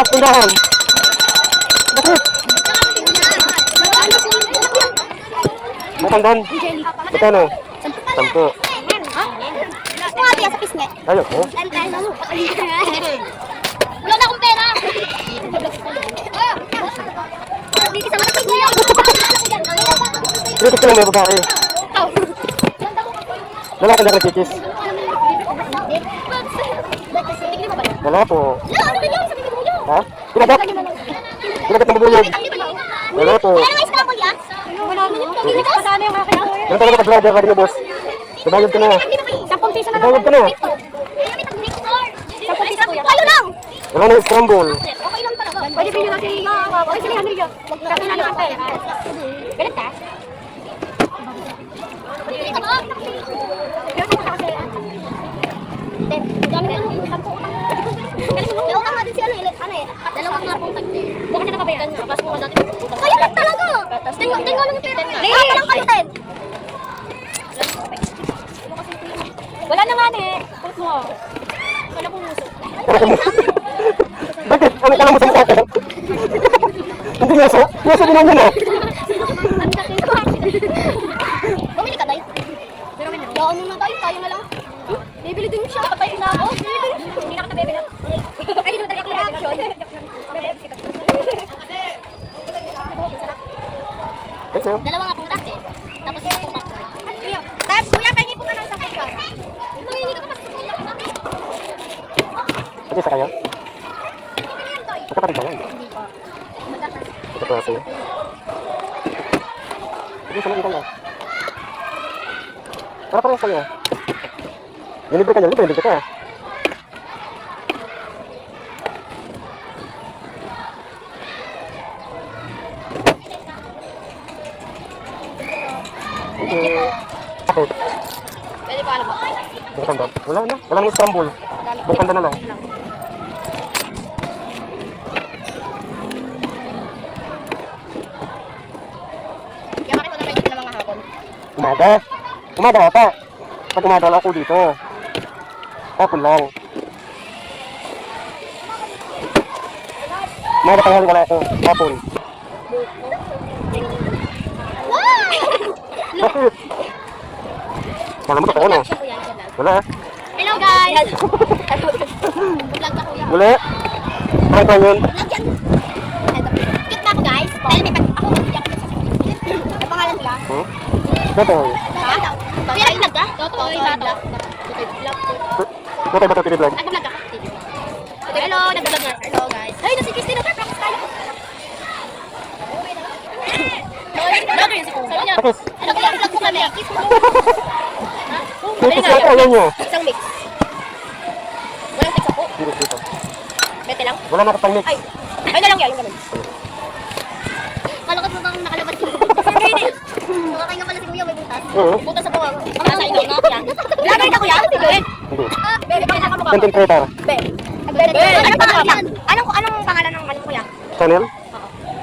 Taas tindahan. Bakit? Matandaan. Magkano? 10. Kumati sa pisngi. Ayoko. Wala na akong pera. Dito sa mga pisngi. Kritik ko lang may babae. Wala ka na nagkikis. Wala po. Ha? Pinagat? Pinagat ng bubuyog. Wala po. Ano talaga pag-vlogger ka din mo, boss? Sabayod ka na. 10 piso na lang. Sabayod ka na. 10 piso kuya. Kayo lang. Wala na scramble. Okay lang talaga. Pwede bilhin natin yung okay, sige, hamil yun. Kasi na naman pera. Galit ka? Galit ka ba? Galit ka kasi. Dami na yung utang. May utang natin si ano eh. Dalawang nga pong tagte. Baka na nakabayan. Tapos mo natin utang. Kaya lang talaga. Tingnan lang yung pera. Walang kayo, Ted. Wala na nga eh. Kulit mo. Wala pong muso. Bakit? Ano ka lang mo sa mukha ko? Hindi nga so. Nasa din namin ah. Bumili ka, Day. Daan mo na tayo. Tayo na lang. Bibili din siya. Kapatay na ako. Hindi na kita bebe na. Ay, dito talaga reaction. Thanks sa'yo. Dalawa nga pong taxi. Tapos yung pong taxi. Tapos, kuya, pengi po ka ng sakay ka. Hindi ka pa masasukulak na. Pati sa kayo? Magkapatid ba yan? Hindi pa. Ito pa sa'yo. Hindi sa mga lang. Para parang sa'yo. Libre ka niya, libre ka. Bakit? Pwede pa alam ba? Bukan ba? Wala na. Wala nang Istanbul. Bukan na lang. Kaya bakit wala kayo ng mga hapon? Umaga. Umaga ata. Pag umaga lang ako dito. Hapon lang. Umaga tanghali wala ako. Hapon. Bakit? Wala mo totoo na. Wala. Hello guys! Vlog ka kuya. Wala. Parang pa yun. Vlog yan. Cute na ako guys. Dahil may ako mag-iyak sa sakit. Ang pangalan nila? Totoo. Ha? Kaya nag-vlog ka? Totoy Bato. Totoo ba ito vlog? Nag-vlog ako. Hello, nag-vlog na. Hello guys. Ay, nasi Christina, practice tayo. Vlogger yun si Kuya. Bakit? Nag-vlog ko kami. Kitis na ito, ayan nyo. Isang mix. Walang mix ako. Kitis dito. Bete lang. Wala na kapang mix. Ay na lang yan, yung ganun. Kala ko bang nakalabas yung nakakain nga pala si Kuya, may butas. Oo. Butas sa bawang. Ang nasa ilaw na kuya. Vlogger ka kuya? Hindi. Hindi. Bebe, baka nakamukha ko. Content creator. Be. Anong pangalan? Anong pangalan ng ano kuya? Channel?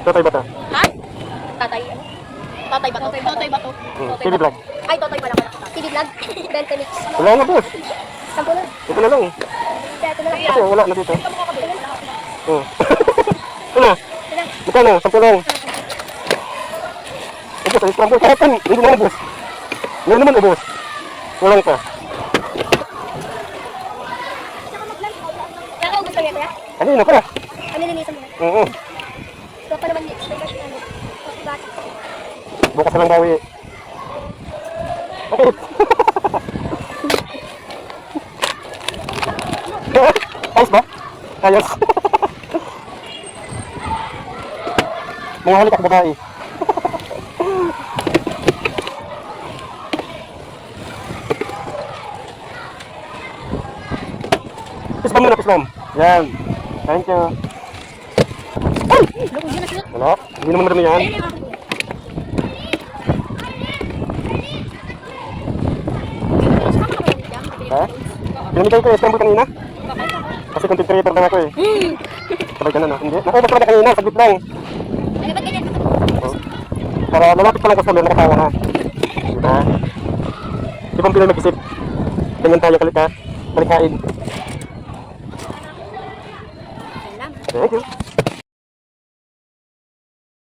Totoo ba ito? Ha? Tatay. Tatay ba to? Tatay ba to? TV vlog. Ay, Totoy pala pala. TV vlog. Bente mix. Wala na boss. Sampo na. Ito na lang. Ito na lang. Kasi wala na dito. Oo. Ano? Ito na, 10 lang. Ubus, ay scramble kahit kan. Hindi naman ubus. Hindi naman ubus. Walang pa. Kaya gusto niya kuya? Ano yun, pala? Ano nilinisan mo? Oo. Ito pa naman mix. Bukas na lang bawi. Bakit? Ayos ba? Ayos. Mga halik ako babae. Pisbam muna, pisbam. Yan. Thank you. Ay! Wala. Hindi naman marami yan. Ha? Pinamigay ko yung scramble kanina. Kasi content creator lang ako eh. Sabay ka na no? Hindi. Nakubas ka na kanina, saglit lang. Ay, ba't ganyan? Oh. Para malapit pa lang customer, nakatawa na. Diba? Di bang Pinoy mag-isip? Ganyan tayo kalit ha? Malikain. Thank you.